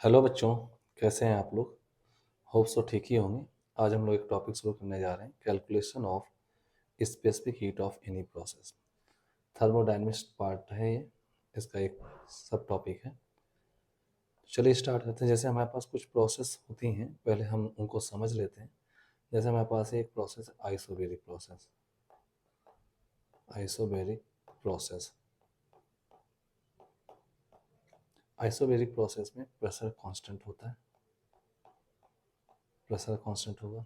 Hello बच्चों, कैसे हैं आप लोग? होप सो ठीक ही होंगे। आज हम लोग एक टॉपिक शुरू करने जा रहे हैं, calculation of specific heat of any process. Thermodynamics part है ये, इसका एक सब टॉपिक है। चलिए स्टार्ट करते हैं। जैसे हमारे पास कुछ प्रोसेस होती हैं, पहले हम उनको समझ लेते हैं। जैसे हमारे पास एक process isobaric process. Isobaric process isobaric process में प्रेशर कांस्टेंट होता है, प्रेशर कांस्टेंट होगा।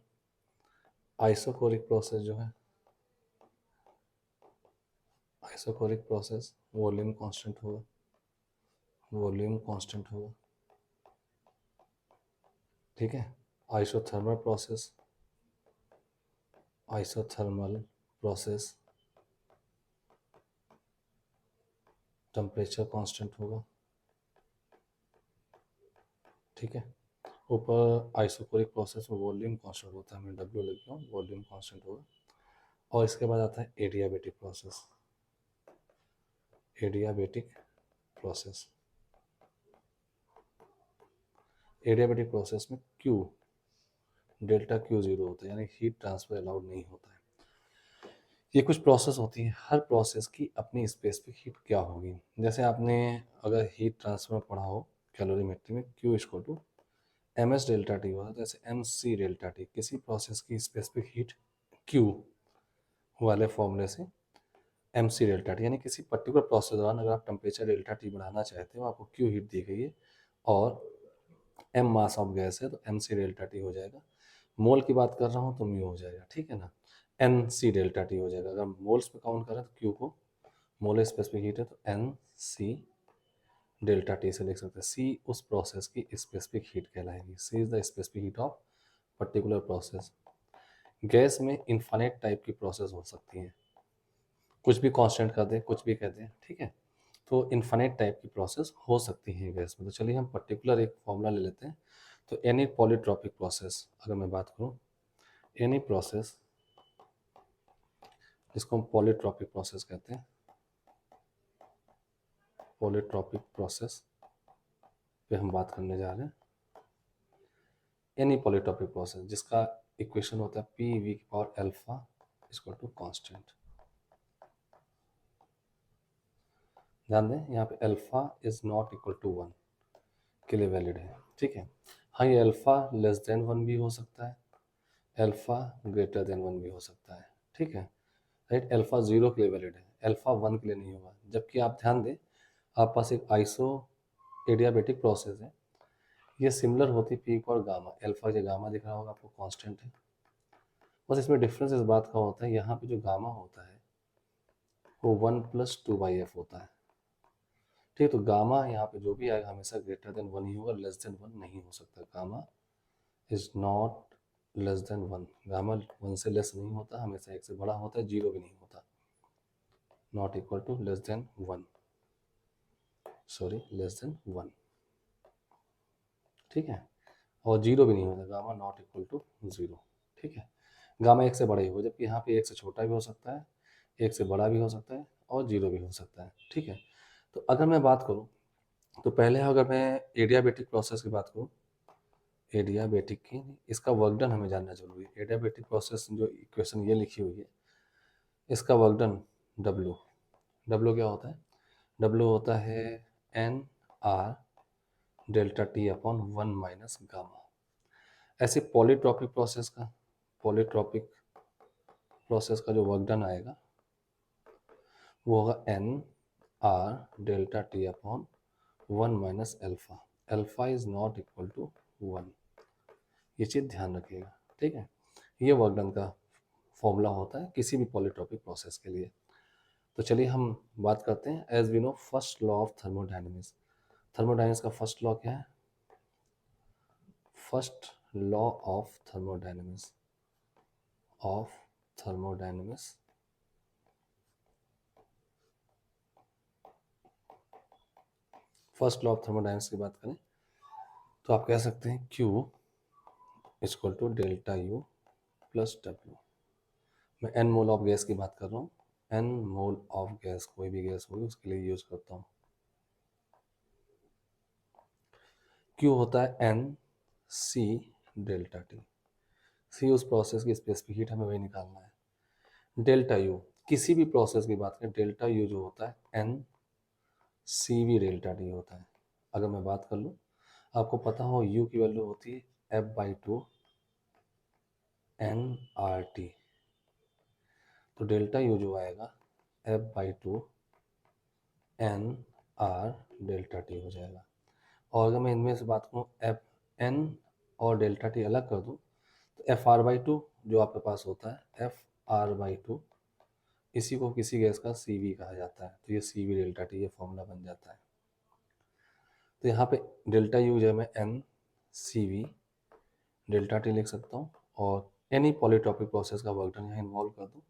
आइसोकोरिक प्रोसेस जो है, आइसोकोरिक प्रोसेस वॉल्यूम कांस्टेंट होगा, वॉल्यूम कांस्टेंट होगा। ठीक है। Isothermal process, isothermal process temperature constant होगा। ठीक है। ऊपर आइसोकोरिक प्रोसेस में वॉल्यूम कांस्टेंट होता है, मैं डब्ल्यू लिख रहा हूँ, वॉल्यूम कांस्टेंट होगा। और इसके बाद आता है adiabatic process. Adiabatic process, adiabatic process में क्यू, डेल्टा क्यू जीरो होता है, यानी हीट ट्रांसफर अलाउड नहीं होता है। ये कुछ प्रोसेस होती है, हर प्रोसेस की अपनी स्पेसिफिक हीट क्या होगी। जैसे आपने अगर हीट ट्रांसफर पढ़ा हो कैलोरीमेट्री में, Q equal to M S delta T होता है, जैसे एम सी डेल्टा टी। किसी प्रोसेस की स्पेसिफिक हीट क्यू वाले फॉर्मूले से एम सी डेल्टा टी, यानी किसी पर्टिकुलर प्रोसेस दौरान अगर आप टेम्परेचर डेल्टा टी बढ़ाना चाहते हो, आपको क्यू हीट दी गई है और एम मास ऑफ गैस है, तो एम सी डेल्टा टी हो जाएगा। मोल की बात कर रहा हूँ तो म्यू हो जाएगा, ठीक है ना। एन सी डेल्टा टी हो जाएगा। अगर मोल्स पे काउंट करें तो क्यू को मोल स्पेसिफिक हीट है तो एन सी डेल्टा टी से लिख सकते हैं। सी उस प्रोसेस की स्पेसिफिक हीट कहलाएगी। C is the specific heat of particular process. Gas में इन्फाइनाइट टाइप की प्रोसेस हो सकती है, कुछ भी कांस्टेंट कर दें, कुछ भी कह दें, ठीक है। तो इन्फाइनाइट टाइप की प्रोसेस हो सकती है गैस में। तो चलिए हम पर्टिकुलर एक फॉर्मूला ले लेते हैं। तो एनी पॉलीट्रॉपिक प्रोसेस अगर मैं बात करूं, एनी प्रोसेस जिसको हम पॉलीट्रॉपिक प्रोसेस कहते हैं, पॉलीट्रॉपिक प्रोसेस पे हम बात करने जा रहे हैं। एनी पॉलीट्रॉपिक प्रोसेस जिसका इक्वेशन होता है पी वी की power alpha equal to constant. ध्यान दें, यहाँ पे alpha is not equal to 1 के लिए वैलिड है, ठीक है। हाँ, ये अल्फा लेस देन 1 भी हो सकता है, अल्फा ग्रेटर देन 1 भी हो सकता है, ठीक है। राइट, अल्फा 0 के लिए वैलिड है, अल्फा 1 के लिए नहीं होगा। जबकि आप ध्यान दें, आप पास एक आइसो एडियाबेटिक प्रोसेस है, ये सिमिलर होती पीक और गामा। अल्फा जो गामा दिख रहा होगा आपको कांस्टेंट है, बस इसमें डिफरेंस इस बात का होता है, यहाँ पे जो गामा होता है वो 1+2/f होता है, ठीक है। तो गामा यहाँ पे जो भी आएगा हमेशा ग्रेटर देन 1 ही होगा, लेस देन 1 नहीं हो सकता। Gamma is not less than 1, gamma 1 से लेस नहीं होता, हमेशा 1 से बड़ा होता है, 0 भी नहीं होता। Not equal to less than 1, sorry less than 1, ठीक है। और 0 भी नहीं होता, गामा नॉट इक्वल टू 0, ठीक है। गामा 1 से बड़ा ही हो, जबकि यहाँ पे 1 से छोटा भी हो सकता है, 1 से बड़ा भी हो सकता है और 0 भी हो सकता है, ठीक है। तो अगर मैं बात करूँ, तो पहले अगर मैं एडियाबेटिक प्रोसेस की बात करूँ, एडियाबेटिक की, इसका वर्क डन हमें जानना जरूरी है। एडियाबेटिक प्रोसेस जो इक्वेशन ये लिखी हुई है, इसका वर्क डन डब्ल्यू, डब्ल्यू क्या होता है? डब्ल्यू होता है N R delta T upon 1 minus gamma. ऐसे पॉलीट्रॉपिक प्रोसेस का जो वर्क डन आएगा वो होगा N R delta T upon 1 minus alpha. Alpha is not equal to 1, ये चीज़ ध्यान रखिएगा, ठीक है। ये वर्क डन का फॉर्मूला होता है किसी भी पॉलीट्रॉपिक प्रोसेस के लिए। तो चलिए हम बात करते हैं, as we know first law of thermodynamics. Thermodynamics का फर्स्ट लॉ क्या है? First law of thermodynamics, of thermodynamics, first law of thermodynamics की बात करें तो आप कह सकते हैं Q equal to delta U plus W। मैं n मोल ऑफ गैस की बात कर रहा हूँ, n मोल ऑफ गैस, कोई भी गैस होगी उसके लिए यूज करता हूँ। क्यू होता है एन सी डेल्टा टी। सी उस प्रोसेस की स्पेसिफिक हीट, हमें वही निकालना है। डेल्टा यू, किसी भी प्रोसेस की बात करें, डेल्टा यू जो होता है N C V delta T होता है। अगर मैं बात कर लूँ, आपको पता हो यू की वैल्यू होती है F/2 एन आर टी, तो डेल्टा यू जो आएगा F/2 N R delta T हो जाएगा। और अगर मैं इनमें से बात करूँ एफ एन और डेल्टा टी अलग कर दूँ, तो Fr/2 जो आपके पास होता है Fr/2, इसी को किसी गैस का Cv कहा जाता है, तो ये Cv डेल्टा टी, ये फॉर्मूला बन जाता है। तो यहाँ पे डेल्टा यू जो है मैं N C V delta T लिख सकता हूँ, और एनी पॉलीट्रॉपिक प्रोसेस का वर्क डन यहाँ इन्वॉल्व कर दूँ,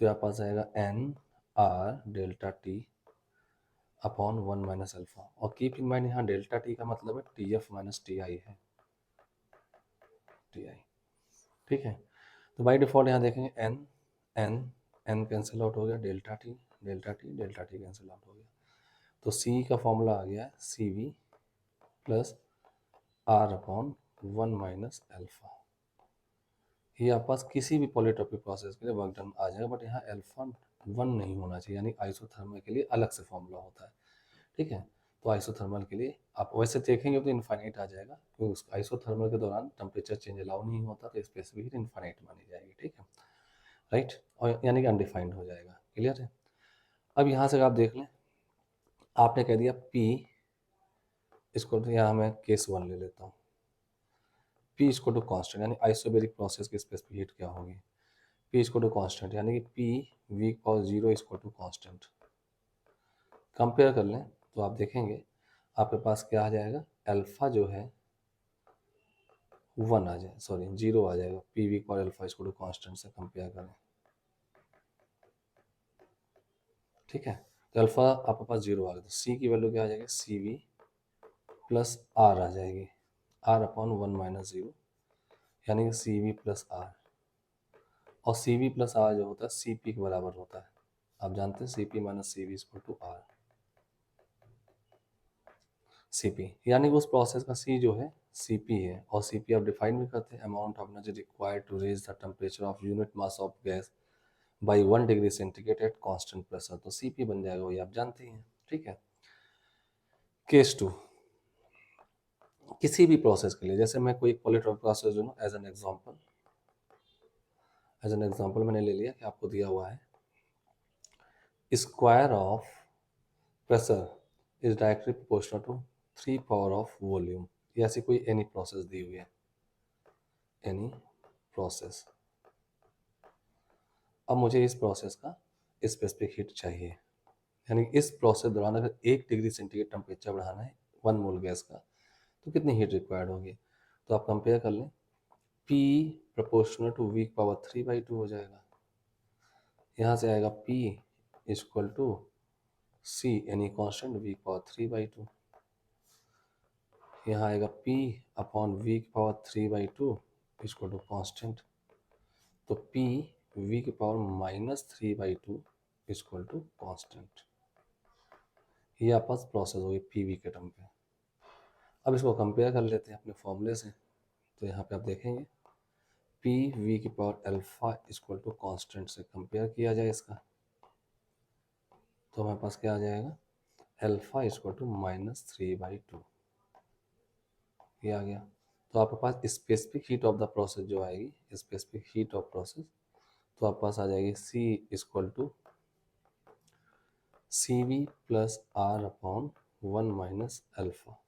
तो यहाँ पास आएगा N R delta T upon 1 minus alpha. और कीप इन माइंड यहाँ डेल्टा टी का मतलब है T F minus T I है, टी आई, ठीक है। तो बाई डिफॉल्ट यहाँ देखेंगे n n n cancel out हो गया, delta T delta T delta T cancel out हो गया, तो सी का फॉर्मूला आ गया C V plus R upon 1 minus alpha. ये आपके पास किसी भी पॉलीट्रॉपिक प्रोसेस के लिए वर्क डन आ जाएगा, बट यहाँ अल्फा 1 नहीं होना चाहिए, यानी आइसोथर्मल के लिए अलग से फॉर्मूला होता है, ठीक है। तो आइसोथर्मल के लिए आप वैसे देखेंगे तो इनफाइनाइट आ जाएगा, क्योंकि उस आइसोथर्मल के दौरान टेम्परेचर चेंज अलाउ नहीं होता, तो स्पेसिफिक हीट इनफाइनाइट मानी जाएगी, ठीक है, राइट। और यानी कि अनडिफाइंड हो जाएगा, क्लियर है। अब यहाँ से आप देख लें, आपने कह दिया P, इसको तो यहाँ मैं केस 1 ले लेता हूँ, P इसको टू कॉन्स्टेंट, यानी आइसोबेरिक प्रोसेस की स्पेसिफिक हीट क्या होगी, P इसको टू कॉन्स्टेंट, यानी कि P वीक पावर 0 इसको टू कॉन्स्टेंट। कंपेयर कर लें तो आप देखेंगे आपके पास क्या आ जाएगा, अल्फा जो है 1 आ जाए, सॉरी 0 आ जाएगा, पी वीक पावर अल्फा इसको टू कॉन्स्टेंट से कंपेयर करें, ठीक है। तो अल्फा आपके पास 0 आ गया, तो सी की वैल्यू क्या आ जाएगी, सी वी प्लस आर आ जाएगी, आर अपॉन 1 माइनस 0, यानी कि सी वी प्लस आर। और सी वी प्लस आर जो होता है सी पी के बराबर होता है, आप जानते हैं C P minus C V equal to R C P, यानी कि उस प्रोसेस का सी जो है सी पी है, और सी पी आप डिफाइन भी करते हैं, amount of energy required to raise the temperature of unit mass of gas by 1 degree centigrade at constant pressure, तो सी पी बन जाएगा, वही आप जानते हैं, ठीक है। केस 2, किसी भी प्रोसेस के लिए, जैसे मैं कोई पॉलीट्रॉपिक प्रोसेस जो एज एन एग्जांपल मैंने ले लिया कि आपको दिया हुआ है square of pressure is directly proportional to 3 power of volume, ये ऐसी कोई एनी प्रोसेस दी हुई है, एनी प्रोसेस। अब मुझे इस प्रोसेस का स्पेसिफिक हीट चाहिए, यानी इस प्रोसेस दौरान अगर 1 डिग्री सेंटीग्रेड टेम्परेचर बढ़ाना है 1 मोल गैस का, तो कितनी हीट रिक्वायर्ड होगी, तो आप कंपेयर कर लें, P प्रोपोर्शनल टू वीक पावर 3/2 हो जाएगा, यहाँ से आएगा P इक्वल टू C यानी कांस्टेंट वीक पावर 3/2, यहाँ आएगा P अपॉन वीक पावर 3/2 इक्वल टू कांस्टेंट, तो P वीक power minus 3/2 equal to constant. ये आपके पास प्रोसेस होगी पी वी के टर्म पे। अब इसको कंपेयर कर लेते हैं अपने फॉर्मूले से, तो यहाँ पे आप देखेंगे पी वी की power alpha equal to constant से कंपेयर किया जाए इसका, तो हमारे पास क्या आ जाएगा, अल्फा इक्वल टू -3/2, ये आ गया। तो आपके पास specific heat of the process जो आएगी, स्पेसिफिक हीट ऑफ प्रोसेस, तो आपके पास आ जाएगी C equal to C V plus R upon 1 minus alpha,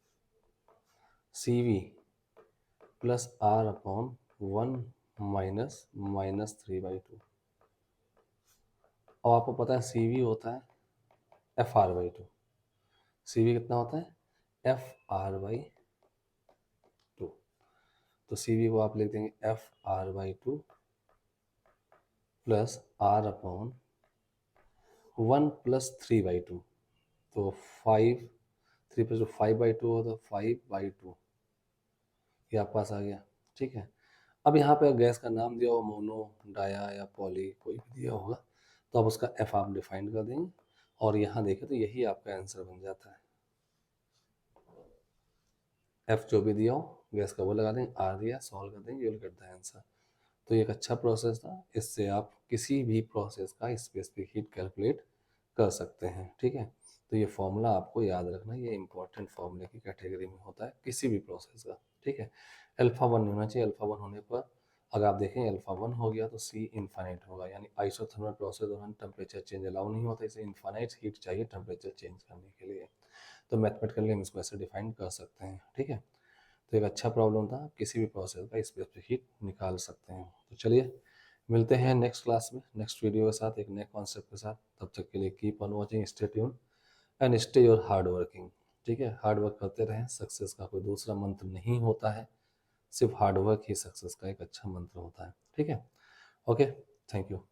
C V plus R upon 1 minus 3/2, और आपको पता है सी वी होता है Fr/2, सी वी कितना होता है Fr/2, तो सी वी को आप लिख देंगे Fr/2 plus R upon 1 plus 3/2, तो 5, 3 प्लस 5/2 हो तो 5/2, ये आपके पास आ गया, ठीक है। अब यहाँ पे गैस का नाम दिया हो मोनो, डाया या पॉली, कोई भी दिया होगा, तो आप उसका एफ आप डिफाइन कर देंगे, और यहाँ देखें तो यही आपका आंसर बन जाता है। एफ जो भी दिया हो गैस का वो लगा देंगे, आर दिया सॉल्व कर देंगे, you will get the answer. तो ये एक अच्छा प्रोसेस था, इससे आप किसी भी प्रोसेस का स्पेसिफिक हीट कैलकुलेट कर सकते हैं। ठीक है, तो ये फॉर्मूला आपको याद रखना, ये इंपॉर्टेंट फॉर्मूले की कैटेगरी में होता है किसी भी प्रोसेस का। ठीक है, अल्फा 1 नहीं होना चाहिए, अल्फा 1 होने पर अगर आप देखें अल्फा 1 हो गया तो सी इनफाइनाइट होगा, यानी आइसोथर्मल प्रोसेस दौरान टेम्परेचर चेंज अलाउ नहीं होता, इसे इनफाइनाइट हीट चाहिए टेम्परेचर चेंज करने के लिए। तो मैथमेटिकली हम इसको ऐसे डिफाइन कर सकते हैं। ठीक है, तो एक अच्छा प्रॉब्लम था, आप किसी भी प्रोसेस का स्पेसिफिक हीट निकाल सकते हैं। तो चलिए मिलते हैं नेक्स्ट क्लास में नेक्स्ट वीडियो के साथ एक नए कॉन्सेप्ट के साथ। तब तक के लिए keep on watching, stay tune and stay your hard working. ठीक है, हार्ड वर्क करते रहें, सक्सेस का कोई दूसरा मंत्र नहीं होता है, सिर्फ हार्ड वर्क ही सक्सेस का एक अच्छा मंत्र होता है। ठीक है, ओके, थैंक यू।